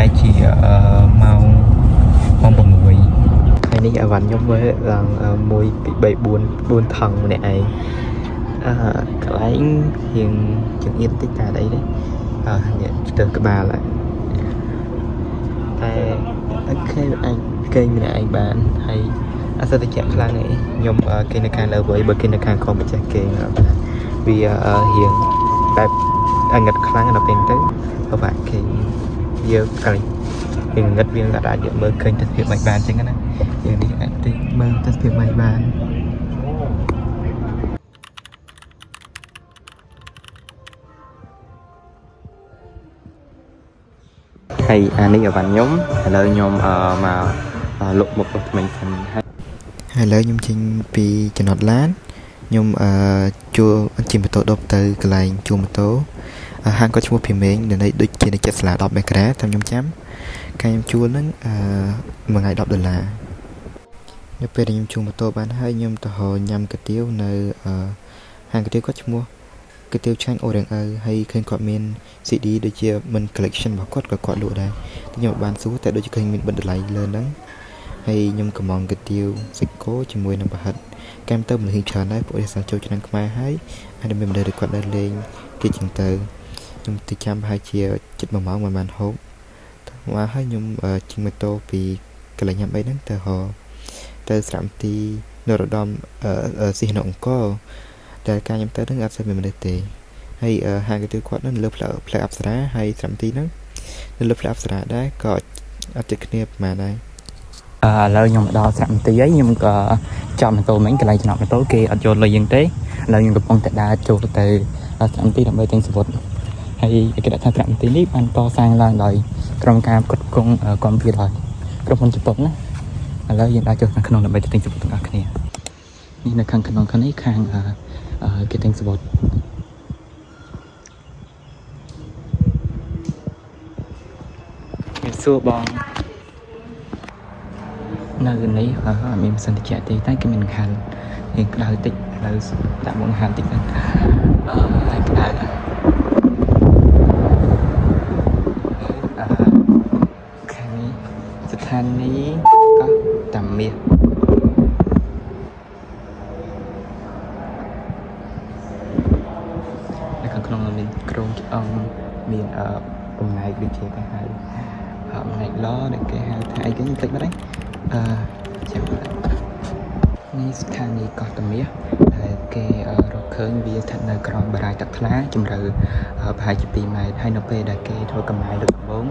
hai chị mau mong một người hai ní ở vành nhóm với rằng môi bị bậy buồn buồn thần này cái lấy hiện chứng yên tích cả đấy đấy từ cái bà lại khi anh kênh mình anh bán hay sao tôi chạy khăn này nhóm kênh này càng lâu với bởi kênh này càng không bị chạy kênh vì hiện tại anh ngật khăn là bên tới các bạn kênh nhiều cái hiện ngật viên là đã nhận mơ kênh thực hiện bài bàn chính này giờ đi anh đi mơ thực hiện bài bàn hay anh đi ở bàn nhóm là nhóm mà lục một mình thành hay lấy nhóm trên pi cho nó lán nhóm chua anh chim tổ đọc từ cái này chua một tố hàng có chua phim miếng để đây đôi trên này chết là đọc bài cá trong nhóm chấm cái nhóm chua nó mà ngày đọc được là nhóm về nhóm chua một tố bán hai nhóm tờ hồ nhằm cái tiêu nơi hàng cái tiêu có mua cái tiêu tranh ô đằng hay kênh quạt miền CD đôi chia mình collection bảo cốt quạt lụa đây nhóm bán số tại đôi kênh mình bật lại lên đó hay nhóm cầm mong cái tiêu dịch cố chỉ mùi năm bà hận cam tâm là hình tròn đấy bộ để sản châu cho năng mai hái anh mình đời được quạt lên lên cái chừng từ nhóm từ trăm hai chia chích màu máu ngoài màn hốp mà hai nhóm chừng mây tô vì cái là nhắm ấy đến từ họ từ sạm ti nô đom ở xì nọng có đại ca nhóm tới đứng áp sát mình để hay hai cái tiêu quạt nó lớp lợ áp sát hay sạm ti nó lớp áp sát đấy có áp chích kia mà đây lời nhung đo sẵn tí ấy nhưng mà cho mình tôi mấy cái này cho nó tối kia ở chỗ lời dân tế lời nhung được con tại đa chỗ từ sẵn tí làm bài tên sự vật hay cái đã thay sẵn tí nít anh to sang là đời trong cam con kia rồi trong con chụp tốn á lời dân đã cho thằng khăn làm bài tên sự vật tất cả cái nàyนี่นะข้างขนมข้างนี้ข้างcái tên sự vật xua bong nơi này mình sinh chạy thì thấy cái mình hành thì đời tích là tạo một hành tích lại cái đại cái sự than ní có tầm miệt để không còn mình kêu ông miền hôm nay được chơi cái hai hôm nay lo để cái hai cái tích đấy chẳngนี่สถานีกอตเมียcáiเราเคยวิทย์ในกรองบรายตักล้าจำเราภายปีใหม่ให้นกเป็ดได้เกยโทรกำไมđược bốn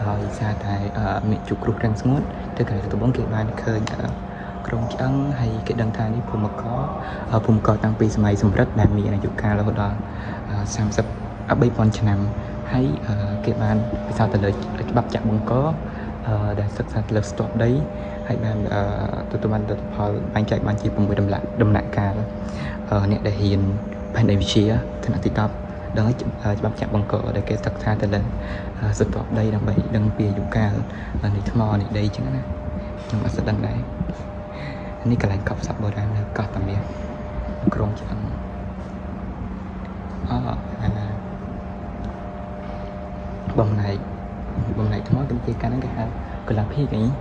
rồi ra tại miền trục ruột răng smooth từ cái tụi bốn kiện banเคยกรงจังให้cái đăng thangนี้ผมก็ตั้งปีสมัยสมรสแบบมีอายุการแล้วก็30 ปีก่อนฉันนำให้เก็บมันไปสาวแต่เลยบับจับบังก็ได้ศึกษาเลิกสต็อปđấy hay ban tụi mình được anh chạy ban chỉ cùng với đầm nặng cả nè để hiện ban đại vị á thì là tiktok đang bấm chạm bằng cờ để cái thực tha tên lên sự tốt đây đang bị đang bìa dụng ca này thmo này đây chứ nè nhưng mà sẽ đăng đấyนี่กำลังขับสับโบราณนะก็ตามเนี้ยกรงจังบอมไหนทั้งหมดเป็นเกี่ยวกันนั่นก็คือกุหลาบพี่อย่างนี้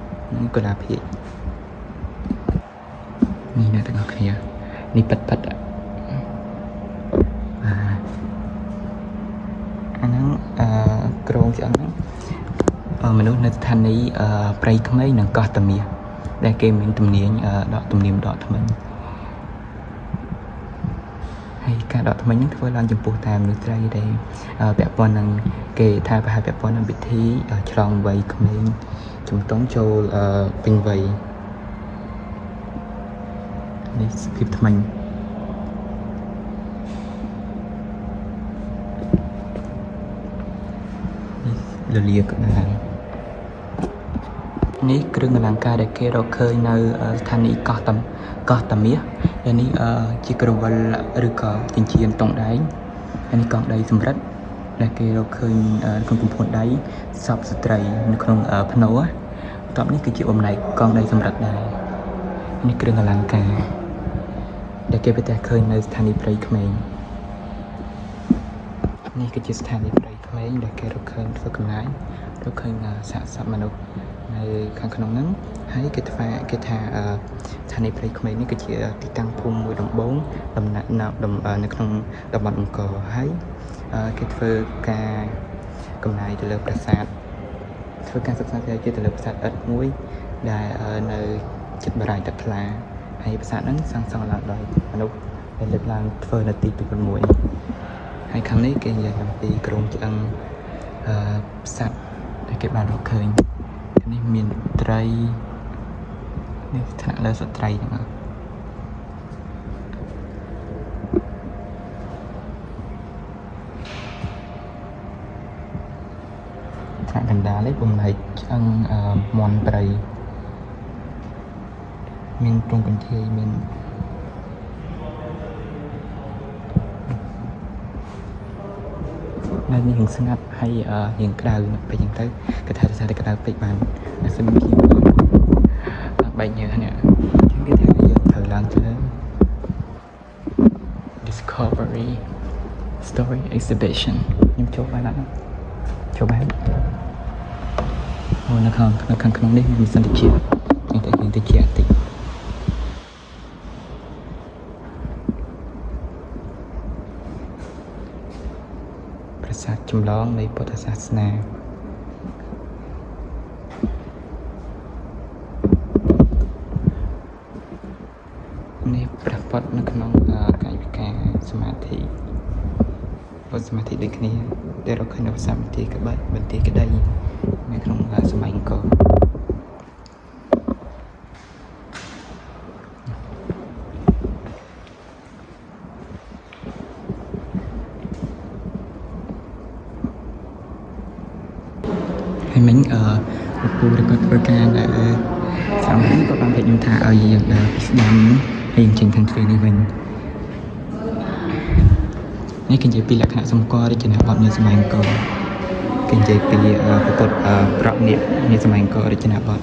กุหลาบพี่นี่นะทั้งหมดเนี่ยนี่ปัดอันนั้นกรงจังมนุษย์ในสถานีไปข้างในหนังก็ตามเนี้ยได้เกมเป็นตุ่มเนียงดอกตุ่มเนียมดอกทำไมให้การดอกทำไมยังถือว่าเราจำปูตามหรือใจได้แบบวันนั้นเกทายไปหาแบบวันนั้นบิดที่ฉลองใบคำนี้จุ่มต้องโชว์เป็นใบนี่พิบทำไมนี่เลียกันนะนี่เครื่องอลังการเด็กเราเคยในสถานีกอตเมียอันนี้จีกรวาลหรือก็จริงๆตรงได้อันนี้กองได้สำรัดเด็กเราเคยคนกลุ่มคนได้สอบสตรีในขนมพนวตอนนี้คือจีบอมไหนกองได้สำรัดได้นี่เครื่องอลังการเด็กไปแต่เคยในสถานีไพรเขมรนี่คือจีสถานีไพรเข ក្មេងដែលគេរកឃើញធ្វើកំណាយរកឃើញសាកសពមនុស្សនៅខាងក្នុងហ្នឹងហើយគេថាឋានីព្រៃក្មេងនេះគឺជាទីតាំងភូមិមួយដំបូងដំណាក់នៅក្នុងតំបន់អង្គរហើយគេធ្វើការកំណាយទៅលើប្រាសាទធ្វើការសិក្សាស្រាវជ្រាវទៅលើប្រាសាទឥដ្ឋមួយដែលនៅជិតបារាយណ៍ទឹកថ្លាហើយប្រាសាទហ្នឹងសាងសង់ឡើងដោយមនុស្សដែលលើកឡើងធ្វើនៅទី6ហើយខាងនេះគេនិយាយអំពីក្រុមឆ្អឹងសត្វដែលគេបានរកឃើញនេះមានត្រីនេះថ្នាក់លើសត្វត្រីហ្នឹងថ្នាក់កណ្ដាលនេះបំលែកឆ្អឹងមន់ត្រីមានទ្រង់កន្ធាយមាននៅនេះរៀងស្ងាត់ហើយរៀងក្តៅពេកអញ្ចឹងទៅគេថាតែក្តៅពេកបានសិនគីបែកញើសនេះអញ្ចឹងគេថាយើងត្រូវឡើងទៅ Discovery Story Exhibition ខ្ញុំចូលបានអត់ចូលបានអូនៅខាងក្នុងនេះមានសន្តិភាពយើងទៅតិចប្រាសាទចម្លងនៃពុទ្ធសាសនានេះប្រពត់នៅក្នុងកាយវិការសមាធិដូចគ្នាដែលរកឃើញនៅប្រាសាទបន្ទាយក្បាច់បន្ទាយក្តីនៅក្នុងសម័យអង្គរហើយមិញពូដែលគាត់ធ្វើការនៅស្រុកនេះគាត់បានប្រាប់ខ្ញុំថាឲ្យយើងដើរពីស្ដាំហើយយើងចេញខាងទ្វេនេះវិញនេះគេនិយាយពីលក្ខណៈសម្គាល់រចនាបថនាសម័យអង្គរគេនិយាយពីពុទ្ធប្រក់នាសម័យអង្គររចនាបថ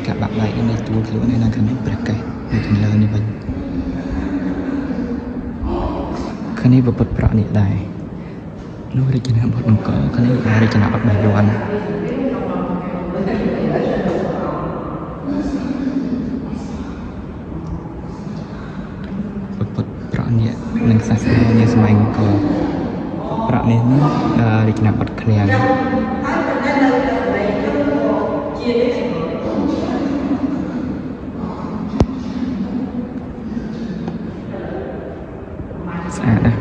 ការបាក់បែកនៅទួលខ្លួននៅខាងនេះព្រះកេសនៅខាងលើនេះវិញខាងនេះពុទ្ធប្រក់នេះដែរនោះរចនាបថអង្គរខាងនេះរចនាបថបាយ័ននិងសាសនានាសម័យអង្គរប្រាក់នេះរចនាបថឃ្លាំងស្អាតណាស់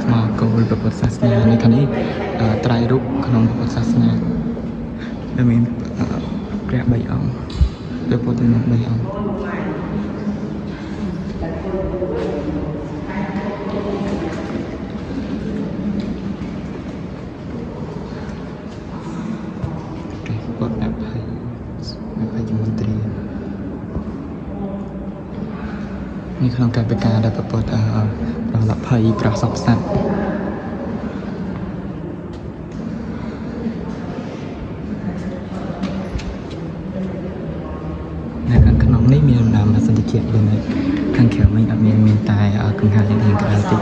ថ្មគោលព្រះពុទ្ធសាសនានៅខាងនេះត្រៃរូបក្នុងពុទ្ធសាសនាដែលមានព្រះ3អង្គព្រះពុទ្ធមាន3អង្គព្រះពុទ្ធអភ័យមន្ត្រីនេះក្នុងកាយវិការដែលព្រះពុទ្ធប្រលភ័យប្រសពសត្វនេះមានដំណើរសន្តិភាពដូចនៅខាងក្រៅវិញអត់មានតែកង្ហារយ៉ាងខាងក្រៅតិច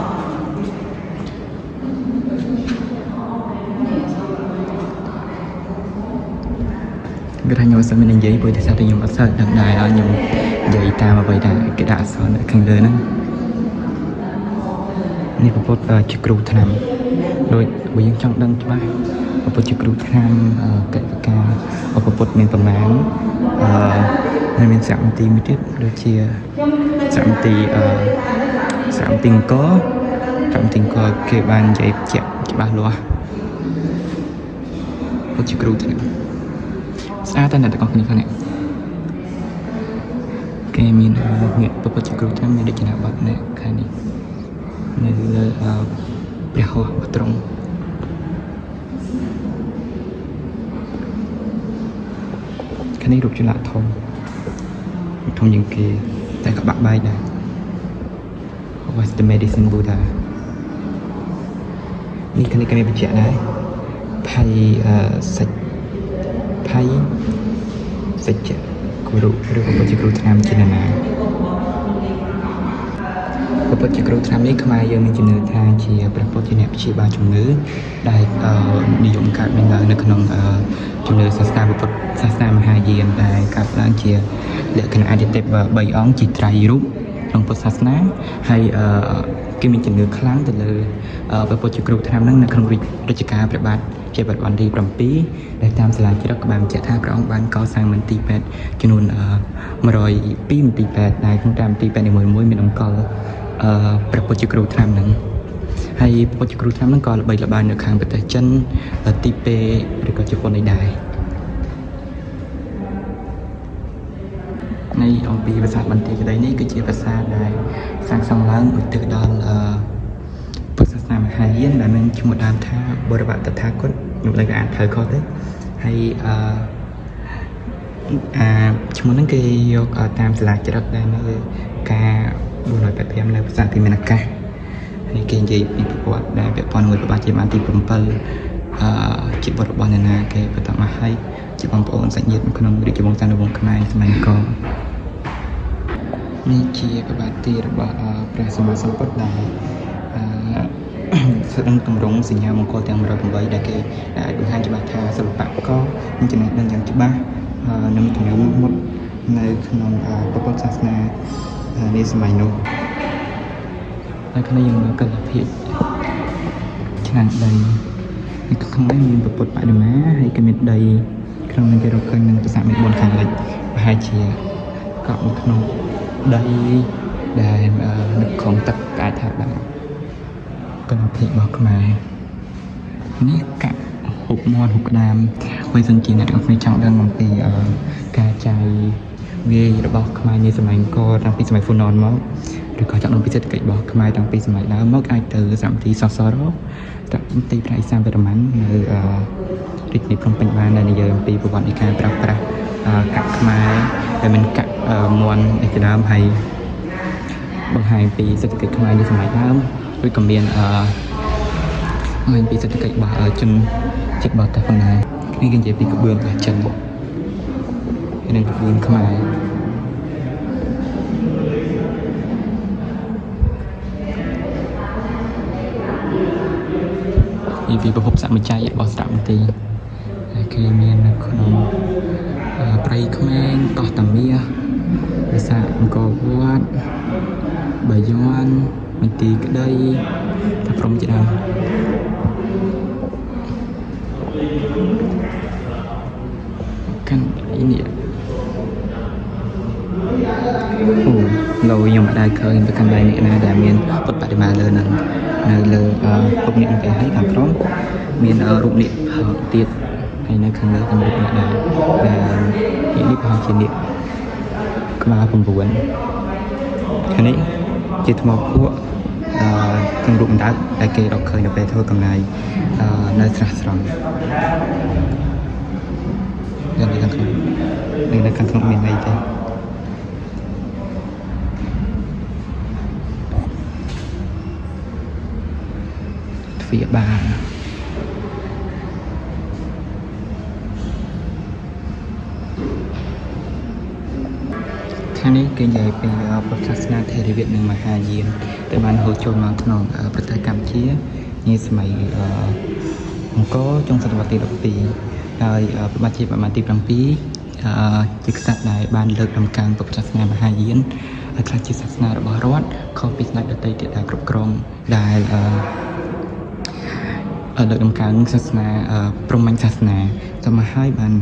គេថាខ្ញុំមិននិយាយព្រោះតែថាខ្ញុំអត់សូវដឹងដែរខ្ញុំនិយាយតាមអ្វីដែលគេដាក់អក្សរនៅខាងលើហ្នឹងនេះប្រពុតជាគ្រូថ្នាំដូចបើយើងចង់ដឹងច្បាស់ប្រពុតជាគ្រូថ្នាំកិច្ចការប្រពុតមានប្រមាណហើយមានសារមន្ទីរមួយទៀតដូចជាសារមន្ទីរអង្គរគេបាននិយាយជាក់ច្បាស់លាស់ពុតជាគ្រូថ្នាំស្អាតតែអ្នកទាំងអស់គ្នាខាងនេះគេមានអ្នកពុតជាគ្រូថ្នាំមានរចនាបថនេះខាងនេះនៅលើព្រះហស្ថត្រង់ខាងនេះរូបចម្លាក់ធំជាងគេតែក៏បាក់បែកដែរ What's the medicine Buddha នេះខាងនេះគេមានបញ្ជាក់ដែរផៃសាច់ គ្រូឬក៏ពិតជាគ្រូឆ្នាំជាណាពិតជាគ្រូឆ្នាំនេះខ្មែរយើងមានជំនឿថាជាព្រះពុទ្ធជាអ្នកព្យាបាលជំងឺដែលនិយមកើតមានឡើងនៅក្នុងជំនឿសាសនាពុទ្ធសាសនាមហាយានដែលកើតឡើងជាលក្ខណៈអាទិទេព3អង្គជាត្រៃរូបក្នុងពុទ្ធសាសនាហើយគេមានជំនឿខ្លាំងទៅលើព្រះពុទ្ធជាគ្រូឆ្នាំហ្នឹងនៅក្នុងរជ្ជកាលព្រះបាទជាវរ្ម័នទី7ដែលតាមសាលាជ្រឹកក៏បានបញ្ជាក់ថាព្រះអង្គបានកសាងមន្ទីរពេទ្យចំនួន102មន្ទីរពេទ្យដែលក្នុងតាមមន្ទីរពេទ្យនីមួយៗមានអង្គព្រះពុទ្ធជាគ្រូឆ្នាំហ្នឹងហើយព្រះពុទ្ធជាគ្រូឆ្នាំហ្នឹងក៏ល្បីល្បាញនៅខាងប្រទេសចិនទីពេឬក៏ជប៉ុននេះដែរនៃអំពីប្រាសាទបន្ទាយក្តីនេះគឺជាប្រាសាទដែលសាងសង់ឡើងឧទ្ទិសដល់ពុទ្ធសាសនាមហាយានដែលមានឈ្មោះដើមថាបរវតថាគតខ្ញុំមិនដឹងអានត្រូវខុសទេហើយឈ្មោះហ្នឹងគេយកតាមសាលាជ្រឹកដែលនៅការ485នៅប្រាសាទភិមានអាកាសហើយគេនិយាយពីប្រវត្តិដែលពាក់ព័ន្ធជាមួយព្រះបាទជាបានទី7ជាបុត្ររបស់អ្នកណាគេបន្តមកឲ្យជាបងប្អូនសាច់ញាតិក្នុងរាជវង្សានុវង្សខ្មែរសម័យអង្គរនេះជាប្រវត្តិរបស់ព្រះសម្មាសម្ពុទ្ធដែលស្ដឹងទម្រង់សញ្ញាមង្គលទាំង108ដែលគេបង្ហាញច្បាស់ថាសិល្បករមានចំណេះដឹងយ៉ាងច្បាស់នឹងជំនឿមុតនៅក្នុងពុទ្ធសាសនានាសម័យនោះហើយគ្នាយើងនៅកលភិកឆ្នាំងដីនៅក្នុងនេះមានពុទ្ធបដិមាហើយក៏មានដីក្នុងនឹងគេរកឃើញនឹងប្រាសាទមាន4ខាងលិចប្រហែលជាកប់នៅក្នុងដីដែលនៅក្នុងទឹកអាចថាបានកលភិករបស់ខ្មែរនេះកាក់ហូបមាត់ហូបក្តាមវិញសិនជាអ្នកទាំងគ្នាចង់ដឹងអំពីការចាយវាយរបស់ខ្មែរនាសម័យអង្គរតាំងពីសម័យហ្វូណនមកឬក៏ចង់ដឹងពីសេដ្ឋកិច្ចរបស់ខ្មែរតាំងពីសម័យដើមមកអាចទៅសាមគ្គីសសរតាមទីផ្នែកសាមវរ្ម័ននៅរាជធានីភ្នំពេញបានដែលនិយាយអំពីប្រវត្តិនៃការប្រើប្រាស់កាក់ខ្មែរដែលមានកាក់មន់ឯកដើមហើយបង្ហាញពីសេដ្ឋកិច្ចខ្មែរនាសម័យដើមឬក៏មានពីសេដ្ឋកិច្ចរបស់ជនជាតិបរទេសផងដែរនេះគេនិយាយពីក្បឿងរបស់ចិនហើយនឹងក្បឿងខ្មែរនេះពីប្រភពសមច័យរបស់ស្រាប់មន្ទីរហើយគេមាននៅក្នុងព្រៃក្មេងកោះតាមាសប្រាសាទអង្គរវត្តបាយ័នមន្ទីរក្តីតាព្រំជាដើមកាន់នេះអូខ្ញុំអត់ដែរឃើញទៅកន្លែងនេះណាដែលមានពុទ្ធបដិមាលើនឹងនៅលើពុកនេះនឹងគេឲ្យខាងក្រោមមានរូបនេះទៀតហើយនៅខាងលើក៏មានរូបនេះដែរដែលនេះប្រហែលជានេះក្បាល9ខាងនេះជាថ្មភក់ក្នុងរូបអណ្ដើកដែលគេរកឃើញនៅពេលធ្វើកំណាយនៅស្រះស្រង់នៅខាងក្នុងនៅខាងក្នុងមានអីទេទ្វារបានខាងនេះគេនិយាយពីពុទ្ធសាសនាថេរវាទនិងមហាយានដែលបានហូរចូលមកក្នុងប្រទេសកម្ពុជានាសម័យអង្គរចុងសតវត្សទី12ហើយព្រះបាទជាវរ្ម័នទី7ជាក្សត្រដែលបានលើកដំកើងពុទ្ធសាសនាមហាយានឲ្យក្លាយជាសាសនារបស់រដ្ឋខុសពីស្ដេចដទៃទៀតដែលគ្រប់គ្រងដែលលើកដំកើងសាសនាព្រហ្មញ្ញសាសនាទៅមកហើយបាន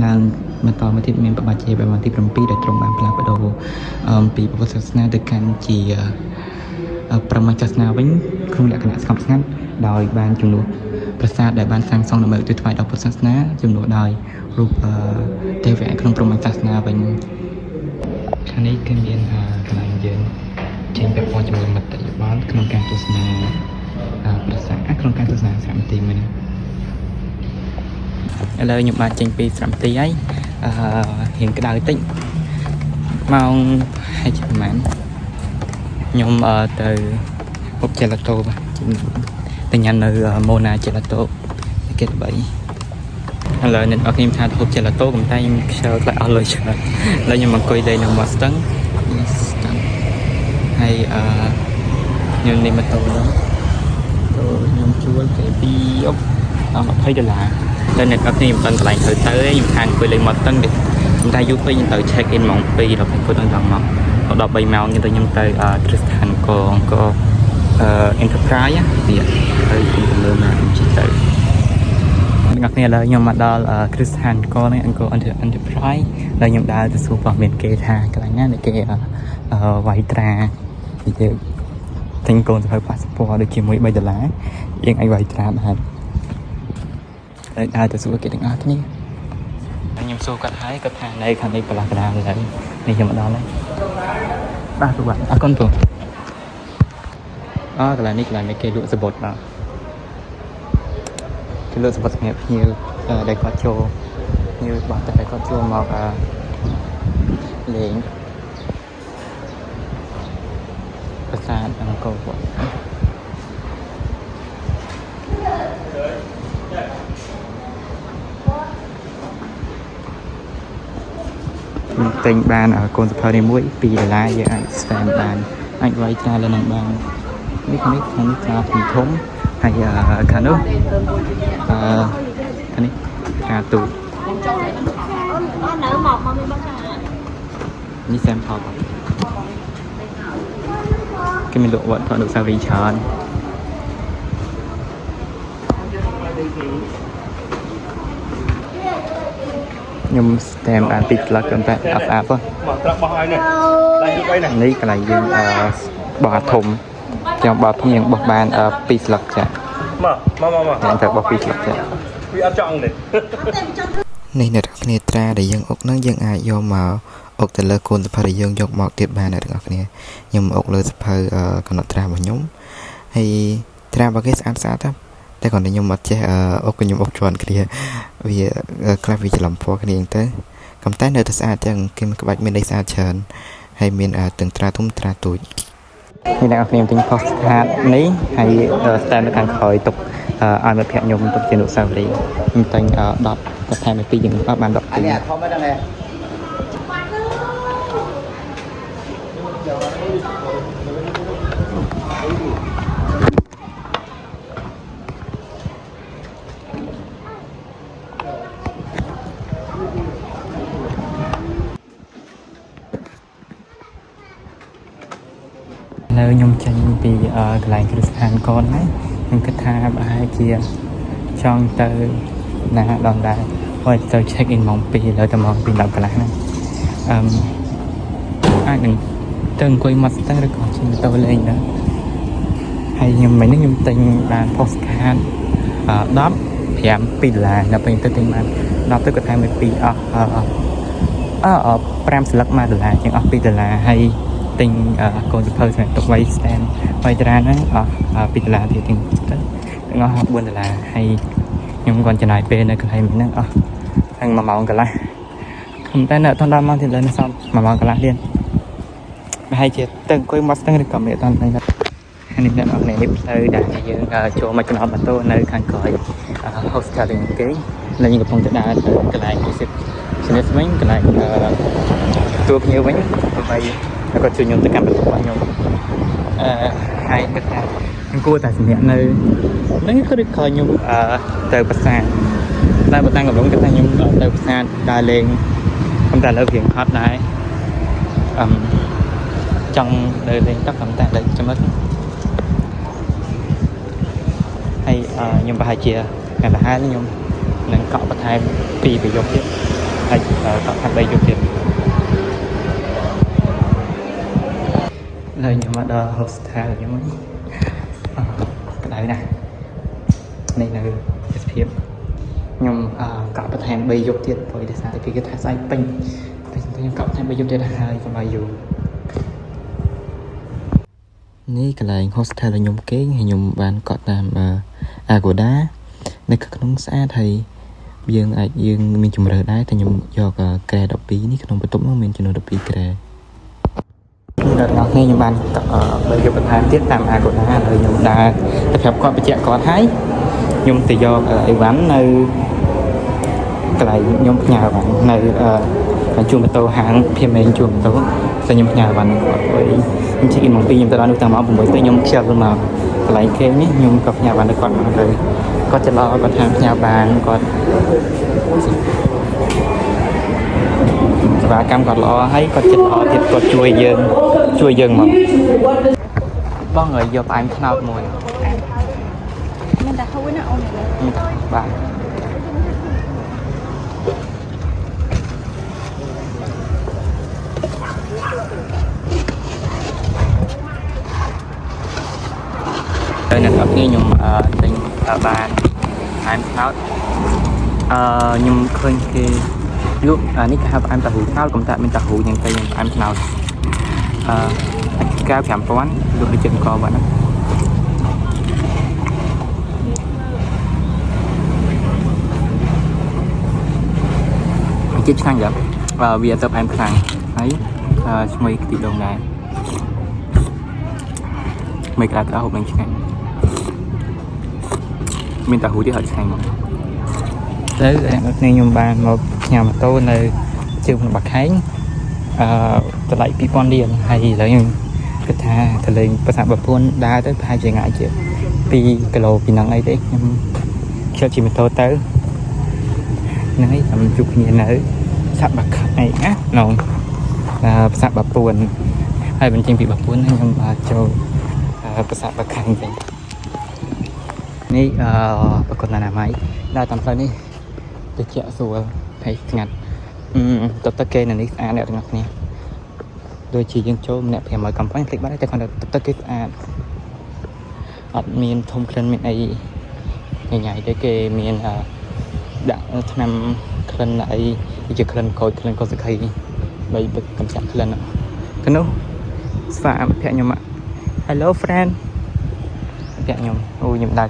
ឡើងបន្តមកទៀតមានព្រះបាទជាវរ្ម័នទី7ដែលទ្រង់បានផ្លាស់ប្ដូរពីពុទ្ធសាសនាទៅកាន់ជាព្រហ្មញ្ញសាសនាវិញក្នុងលក្ខណៈស្ងប់ស្ងាត់ដោយបានជំនួសប្រាសាទដែលបានសាងសង់ដើម្បីឧទ្ទិសថ្វាយដល់ពុទ្ធសាសនាជំនួសដោយរូបទេវៈក្នុងព្រហ្មញ្ញសាសនាវិញខាងនេះគឺមានកន្លែងយើងចេញពាក់ព័ន្ធជាមួយមតិយោបល់ក្នុងការទស្សនាប្រាសាទក្នុងការទស្សនាសារមន្ទីរមួយនេះឥឡូវខ្ញុំបានចេញពីសារមន្ទីរហើយរៀងក្តៅតិចម៉ោងហើយជាប្រហែលខ្ញុំទៅពុកជេឡាតូទៅញ៉ាំនៅម៉ូណាជេឡាតូគេល្បី lời nên ở khi tham hộp chơi là tốt cầm tay chờ lại ở lời chờ lời nhưng mà coi đây là một tấn hay như này mà tôi đó tôi nhung chúa cái bi ốc mà thấy được là lên này ở khi mình lại thử tới nhưng hàng coi lên một tấn được chúng ta giúp với những tờ check in mong pi rồi phải coi tấn lòng mong họ đọc bay màu như tôi nhung tới Tristan còn có Enterprise á thì hơi cũng lương là chỉ tới ngặt này là nhung mà đó là Tristan có này anh có Enterprise là nhung đã từ số vào miền kê tha cái này này kê vài trà thì thành công phải passport được kiếm mấy bay đợt lá nhưng anh vài trà mà đây đã từ số cái tiếng ác nhé anh nhung số cái thái cái thang này khăn đây là cái đàn này này nhung mà đó đấy ba tụi bạn con tụi cái là này là mấy cái lụa bột nào cái lụa bột nghiệp như đây có châu như bảo tại có châu màu liềnภาษาอังกฤษtình bàn ở cồn sập này mũi pì là giờ anh xem bàn anh quay ra lên bàn biết không biết ra thì thốn hay cả nước cái này cả tụ đi xem phòng cái mình lộ vẫn còn được sao vì chán nhưng tem ăn thịt là cần phải áp thôi này cái này dùng bò thùng trong bò thùng những bò bàn pít lật chả anh phải bò pít lật chả này là đặc biệt ra để dân ốc nó dân ai do mà ốc từ lơ cồn phải dân dọc mọc tiết bàn này được không nè nhưng mà ốc lơ phải còn nó ra vào nhóm hay ra vào cái sát áแต่ก่อนเนี่ยยมมาเจออกยมออกจวนกันเลยvìคลาวิจะลำพอกันเองเต้คำใต้เนื้อทัศน์จังกินกับบัตรไม่ได้สะอาดเชิญให้มีตึงตราทุ่มตราตุยนี่นะครับเนี่ยเป็นโพสต์การ์ดนี้ให้สแตนด์การคอยตกอ่านแบบแผนยมตกเจนุสาวรีมันเป็นดอกกระแทกในปีอย่างประมาณดอกปีเนี่ยเขาไม่ได้เลยnơi nhung tranh vì lại cái hàng con ấy nhưng cái tha bà hai kia chọn từ là đòn đại rồi từ check in mong pi rồi từ mong pi đọc cái này ai đừng từng quay mặt ta được còn chỉ tôi lên nữa hay nhưng mấy nước nhung tình bàn postcard đáp phèm pi là bên tôi tình bàn đáp tới cái thang mấy pi pram slug mà là những pi là hay tình con chụp hơi tục quay stand quay ra nó bị là thì tình nó học buồn là hay nhưng còn trên này bên này hay mình nó anh mà màu cả lại không tay nợ thon đam mang thì lên xong mà màu cả lại liền hay chết từng quay mắt từng cầm để toàn này anh em đã này tới đại dương chỗ mà cho nó mà tôi nơi khang còi hostel cái là những cái phòng chất đá cái này xin mấy cái này tuột nhiều mấy vậy có chuyện nhung tất cả các bạn nhung hay tất cả cô tại sự hiện nơi nó có được coi nhung từ bát san đây bát san còn đúng cái nhung từ bát san đài lên không ta lợi hiện hot này trong đời lên tất cả ta đây cho mất hay nhung ba hai chia ngày là hai nhung nên cọ bát hai vì bị dột tiếp hay cọ hai đây dột tiếp đây nhưng mà đó hostel như mấy cái đấy này này là SPF nhưng cậu có thể bay dục tiết với để sao thì cái thẻ sai pin thì cậu có thể bay dục tiết là hai còn bao nhiêu ní cái này hostel là nhung kế hay nhung bán cọ làm của đá này các nông xã thầy dương ai dương mình chụp rời đá thì nhung do kè đập bí ní các nông bê tông nó mình cho nó đập bí kè đợt đó nghe như bạn bây giờ mình tham tiết làm của nó rồi nhung đã tập hợp qua bị chạy có thái nhung thì do ấy ván nơi កន្លែងខ្ញុំផ្ញើបាននៅជួម៉ូតូហាងភីមេងជួម៉ូតូតែខ្ញុំផ្ញើបានគាត់អីខ្ញុំជិះមកពីខ្ញុំទៅដល់នោះតាំងម៉ោង 6 ទៅខ្ញុំខ្ជិលមកកន្លែងគេនេះខ្ញុំក៏ផ្ញើបានទៅគាត់មកទៅគាត់ច្រឡំគាត់ថាផ្ញើបានគាត់សេវាកម្មគាត់ល្អហើយគាត់ចិត្តល្អទៀតគាត់ជួយយើងមកបងឲ្យយកផ្អែមថ្នោតមួយមានតែហូរណាអូនបាទហើយអ្នកនរគ្នាខ្ញុំទិញបានផ្អែមថ្នោតខ្ញុំឃើញគេលក់នេះគេហៅផ្អែមតាហ៊ូថ្នោតកុំតាមានតាហ៊ូយ៉ាងទៅផ្អែមថ្នោតកៅ 5,000 លក់ដូចជាអង្គបាត់ណាជាតិឆ្ងាញ់ដែរវាទៅផ្អែមខ្លាំងហើយឈ្ងុយខ្ទិះដូងដែរមិនក្តៅហូបនឹងឆ្ងាញ់មានតាហ៊ូទៀតហើយឆ្ងាញ់មកទៅអ្នកខ្ញុំបានមកញ៉ាំម៉ូតូនៅជើងបាក់ខែងតម្លៃ 2,000 រៀលហើយឥឡូវខ្ញុំគិតថាទៅលេងប្រាសាទបាពួនដើរទៅប្រហែលជាងាយជា2 គីឡូពីហ្នឹងអីទេខ្ញុំខ្ជិលជិះម៉ូតូទៅហ្នឹងហើយខ្ញុំជួបគ្នានៅប្រាសាទបាក់ខែងណាក្នុងប្រាសាទបាពួនហើយបញ្ចេញពីបាពួនខ្ញុំបានចូលប្រាសាទបាក់ខែងវិញនេះប្រកបអនាម័យដើរតាមផ្លូវនេះតិចស្រួលហើយស្ងាត់ទឹកគេនៅនេះស្អាតអ្នកទាំងអស់គ្នាដូចជាយើងចូលម្នាក់500កំប៉ុងคลิกបានតែគាត់ទឹកគេស្អាតអត់មានធំក្លិនមានអីញ៉ៃទេគេមានដាក់ថ្នាំក្លិនអីជាក្លិនក្រូចក្លិនកោសខីបីកំចាក់ក្លិនទៅនោះស្វាមិត្តភក្តិខ្ញុំ Hello friend ភក្តិខ្ញុំអូខ្ញុំដើរ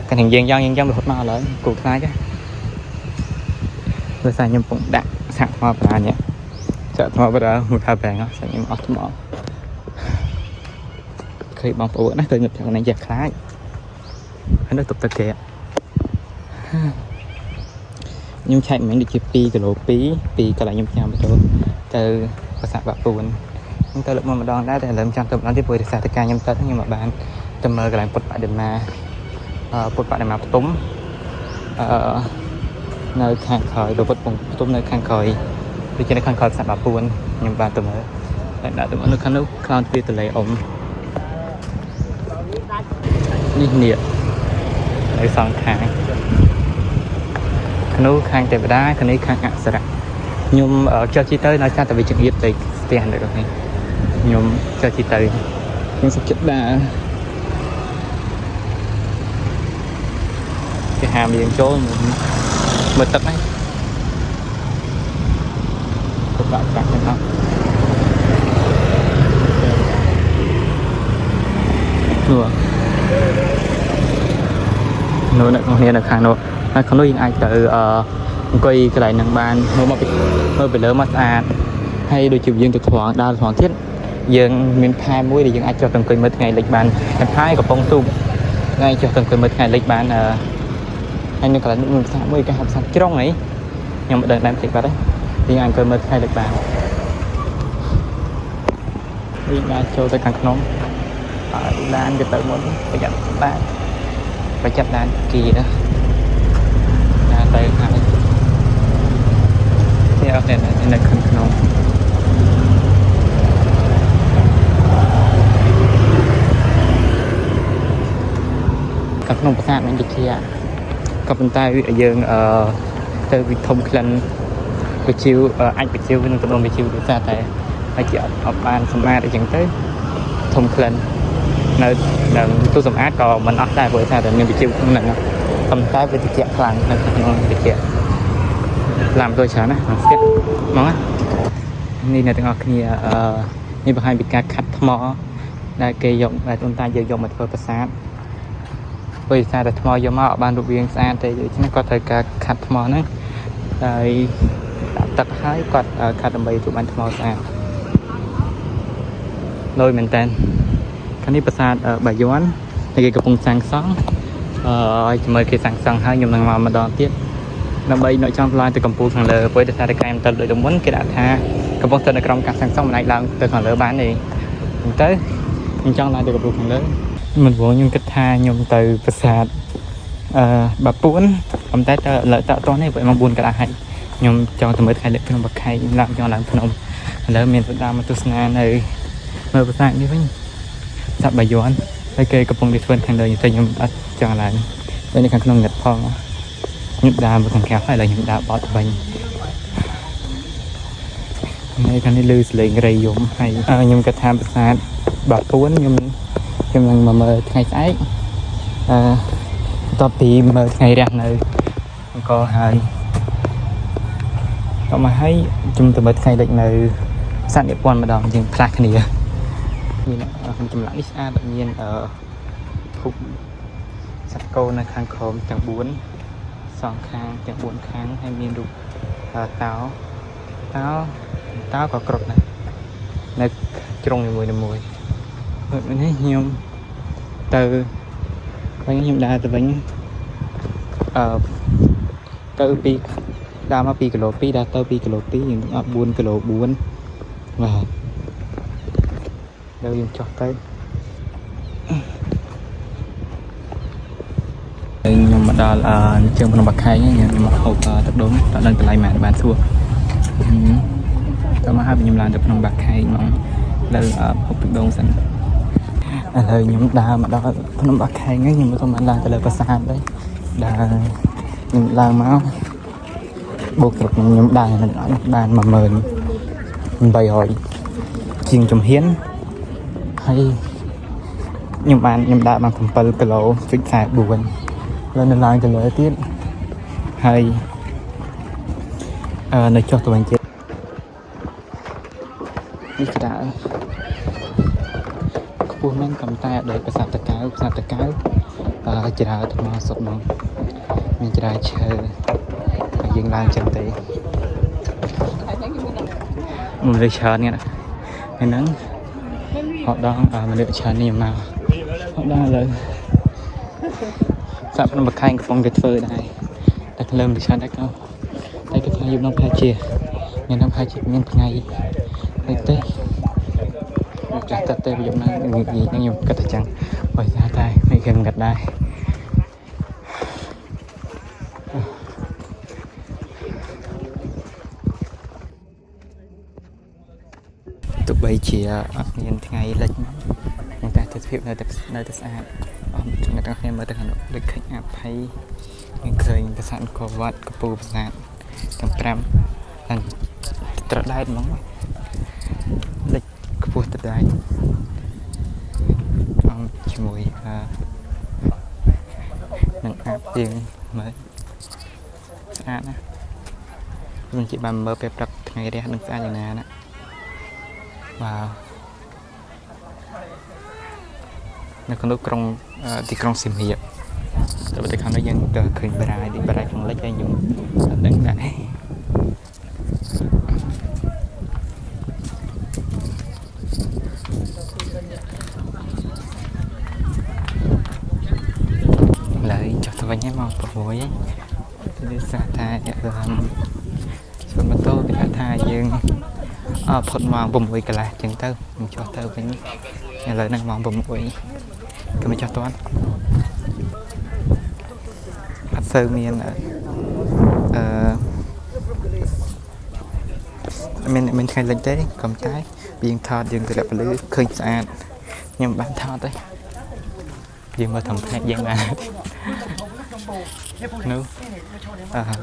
កាលនឹងយើងយ៉ាងរហូតមកឥឡូវគូខ្លាចណាដោយសារខ្ញុំពងដាក់សាក់ថ្មប្រានេះចាក់ថ្មប្រាមួយខែប្រាំងសាក់ខ្ញុំអស់ថ្មឃើញបងប្អូនណាឃើញខ្ញុំហ្នឹងចេះខ្លាចហើយនៅតុបទឹកគេខ្ញុំឆែកមិញដូចជា2 គីឡូ 2 ពីកន្លែងខ្ញុំញ៉ាំទៅប្រាសាទបាពួនខ្ញុំទៅលើកមកម្ដងដែរតែឥឡូវខ្ញុំចាំទៅម្ដងទៀតព្រោះរសារតការខ្ញុំទៅខ្ញុំមកបានទៅមើលកន្លែងពុទ្ធបដិមាផ្ទុំនៅខាងក្រោយរពុតផ្ទុំនៅខាងក្រោយដូចជានៅខាងក្រោយប្រាសាទបាពួនខ្ញុំបានទៅមើលតែដាក់ទៅនៅខាងនោះខ្លោនទ្វារទន្លេអ៊ំនេះនៅសងខាងនោះខាងទេវតាខាងនេះខាងអក្សរៈខ្ញុំចុះជីទៅនៅចាត់តែវាចង្អៀតទៅផ្ទះនៅនេះខ្ញុំចុះជីទៅខ្ញុំសុខចិត្តដែរគេហាមយើងចូលមើលទឹកហ្នឹងទៅបាក់ទាំងអស់នោះនៅក្នុងនៅខាងនោះហើយខាងនោះយើងអាចទៅអង្គុយកន្លែងហ្នឹងបានមើលពីលើមកស្អាតហើយដូចជាយើងទៅថ្វងដើរថ្វងទៀតយើងមានផែមួយដែលយើងអាចចុះទៅអង្គុយមើលថ្ងៃលិចបានតែផែកំពុងទូកថ្ងៃចុះទៅអង្គុយមើលថ្ងៃលិចបានហើយនៅកន្លែងនេះមានភាសាមួយគេហៅភាសាជ្រុងហីខ្ញុំមិនដឹងដែរតិចបាត់ទេយើងអាចអង្គុយមើលថ្ងៃលិចបានយើងអាចចូលទៅខាងក្នុងឡានទៅមុនប្រយ័ត្នបានប្រយ័ត្នឡានគីទៅហើយនេះអត់នៅខាងក្នុងប្រាសាទនេះដូចជាក៏ប៉ុន្តែយើងទៅវិធំក្លិនវិជាអាចវិជានឹងទៅវិជាដោយសារតែហើយជាអត់បានសម្អាតអីចឹងទៅធំក្លិននៅទូសម្អាតក៏មិនអត់ដែរព្រោះថាតែមានវិជាក្នុងហ្នឹងប៉ុន្តែវាតិចខ្លាំងនៅក្នុងតិចឡាំទៅច្រើនណាស្ទាក់ហ្មងនេះអ្នកទាំងអស់គ្នានេះបង្ហាញពីការខាត់ថ្មដែលគេយកតែដូនតាយើងយកមកធ្វើប្រាសាទព្រោះតែថ្មយកមកបានរូបរាងស្អាតទេដូច្នេះគាត់ត្រូវការខាត់ថ្មហ្នឹងហើយដាក់ទឹកហើយគាត់ខាត់ដើម្បីធ្វើបានថ្មស្អាតលយមែនតើខាងនេះប្រាសាទបាយ័នគេកំពុងសាងសង់ឲ្យមើលគេសាងសង់ហើយខ្ញុំនឹងមកម្ដងទៀត ដើម្បីនៅចំឡាយទៅកម្ពុជាខាងលើពេលតែកាយមិនទៅដូចមុនគេដាក់ថាកំពុងទៅនៅក្រោមការសាងសង់មិនអាចឡើងទៅខាងលើបានទេអញ្ចឹងខ្ញុំចង់ឡើងទៅកម្ពុជាខាងលើមិនព្រោះខ្ញុំគិតថាខ្ញុំទៅប្រាសាទបាពួនប៉ុន្តែទៅលើតអត់តនេះម៉ោង 4 កន្លះហើយខ្ញុំចង់ទៅមើលថ្ងៃលិចភ្នំបាខែងឡើងចង់ឡើងភ្នំឥឡូវមានទៅតាមមកទស្សនានៅមើលប្រាសាទនេះវិញសាប់បាយ័នហើយគេកំពុងតែធ្វើខាងលើតែខ្ញុំអត់ចង់ឡើងនៅខាងក្នុងងាត់ផងខ្ញុំដើរមកខាងក្រៅហើយឥឡូវខ្ញុំដើរបត់វិញនៅខាងនេះលឺសលេងរៃយំហើយខ្ញុំគិតថាប្រាសាទបាពួនខ្ញុំនឹងមកមើលថ្ងៃស្អែកបន្ទាប់ពីមើលថ្ងៃរះនៅអង្គរហើយតោះមកហើយខ្ញុំទៅមើលថ្ងៃលិចនៅសត្វនិពន្ធម្ដងយើងផ្លាស់គ្នាមានចម្លាក់នេះស្អាតមានភពសត្វគោនៅខាងក្រោមទាំង4សងខាងទាំង4ខាងហើយមានរូបតោក៏គ្រប់ដែរនៅជ្រុងនីមួយនេះខ្ញុំទៅវិញខ្ញុំដើរទៅវិញទៅពីដើរមក2 គីឡូ 2ដើរទៅ2 គីឡូ 2យើងអត់4 គីឡូ 4បាទដល់យើងចុះទៅខ្ញុំមកដល់ជើងភ្នំបាខែងខ្ញុំមកហូបទឹកដូងតើដឹងតម្លៃម៉ែបានសួរតើមកហើយខ្ញុំឡើងទៅភ្នំបាខែងមកលើហូបទឹកដូងសិនឥឡូវខ្ញុំដើរមកដល់ភ្នំបាខែងខ្ញុំមិនឡើងទៅលើប្រាសាទទេដើរខ្ញុំឡើងមកបូកទឹកខ្ញុំដើរបាន 10800 ជាងជំហានហើយខ្ញុំដើរបាន 7 គីឡូ 44 លើនៅឡើងទៅលើទៀតហើយនៅចុះទៅវិញទៀតនេះក្តៅខ្ពស់មែនកំតែដោយប្រាសាទតាកែវច្រាថ្មសុកមកមានច្រាឈើហើយយើងឡើងចឹងទេមនុស្សច្រើននេះហ្នឹងហត់ដល់មនុស្សច្រើននេះមកហត់ដល់លើសាប់ក្នុងបខែងកំពុងតែធ្វើដែរតែលើមិនច្រើនដែរតែគេថាយប់នឹងផែជាមានថ្ងៃទៅទេចាស់ទៅយប់ហ្នឹងខ្ញុំគិតថាចឹងបើថាតែមិនគេគិតដែរទោះបីជាអត់មានថ្ងៃលិចតែទិដ្ឋភាពនៅតែស្អាតអស់អ្នកទាំងគ្នាមើលទៅខាងនោះដូចឃើញអភ័យយើងឃើញប្រាសាទអង្គរវត្តកំពូលប្រាសាទទាំង5ទាំងត្រដែតហ្មងលិចខ្ពស់ត្រដែតជាមួយនឹងអាប់យើងមើលស្អាតណាមិនជាបានមើលពេលព្រឹកថ្ងៃរះនឹងស្អាតយ៉ាងណាណាបាទនៅក្នុងទីក្រុងសៀមរាបតែខាងនេះយើងទៅឃើញបារាយខាងលិចហើយខ្ញុំអត់ដឹងដែរឡើយចុះទៅវិញហើយមក6ហើយគឺសាថាស្វម៉ូតូគេថាយើងផុតម៉ោង 6 កន្លះអញ្ចឹងទៅខ្ញុំចុះទៅវិញឥឡូវហ្នឹងម៉ោង 6 គឺមិនចុះតាន់អត់សូវមានមានថ្ងៃលិចទេក៏តែយើងថតយើងទៅលាក់ពលឺឃើញស្អាតខ្ញុំបានថតទេយើងមើលធំផ្នែកយើងបាននោះ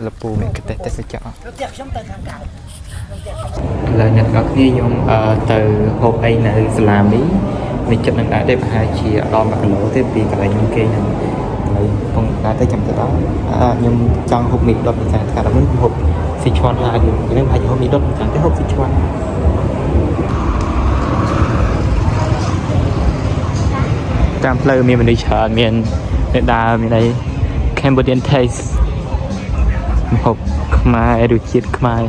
លពូមានកតេះទេសចរឥឡូវអ្នកនរគ្នាខ្ញុំទៅហូបអីនៅសាឡាមីនេះចិត្តនឹងដែរទេប្រហែលជាដល់1 គីឡូទេពីកន្លែងខ្ញុំគេខ្ញុំឥឡូវកំពុងដែរទៅចាំទៅដល់ខ្ញុំចង់ហូបមីដុតភាសាថាមិនហូបស៊ីឈွန်ហើយខ្ញុំអាចហូបមីដុតចាំទៅហូបស៊ីឈွန်តាមផ្លូវមានមនុស្សច្រើនមានអ្នកដើរមានអី Cambodian taste ម្ហូបខ្មែររសជាតិខ្មែរ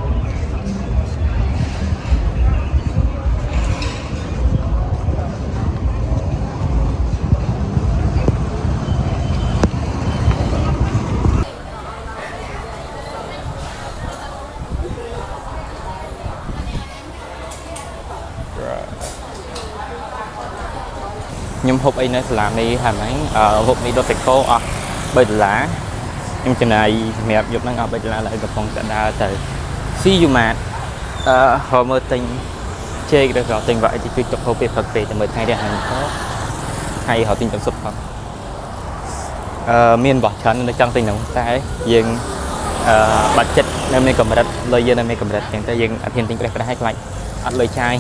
nhưng hộp ấy nó làm đi hàm ấy hộp đi đốt tịch cô bây lá nhưng trên này mẹ dục năng ở bây giờ lại gặp phong trận đa từ si dù mà họ mơ tình chơi được rõ tình vậy thì cứ chụp hộp về Phật về thì mới thay ra hàng có hay họ tin trong sụp không miền bỏ chán nó trong tình nóng tay nhưng bật chất nên mình cầm đặt lời dân nên mình cầm đặt chẳng tới nhưng thiên tình cái phải hay lạnh ăn lời chai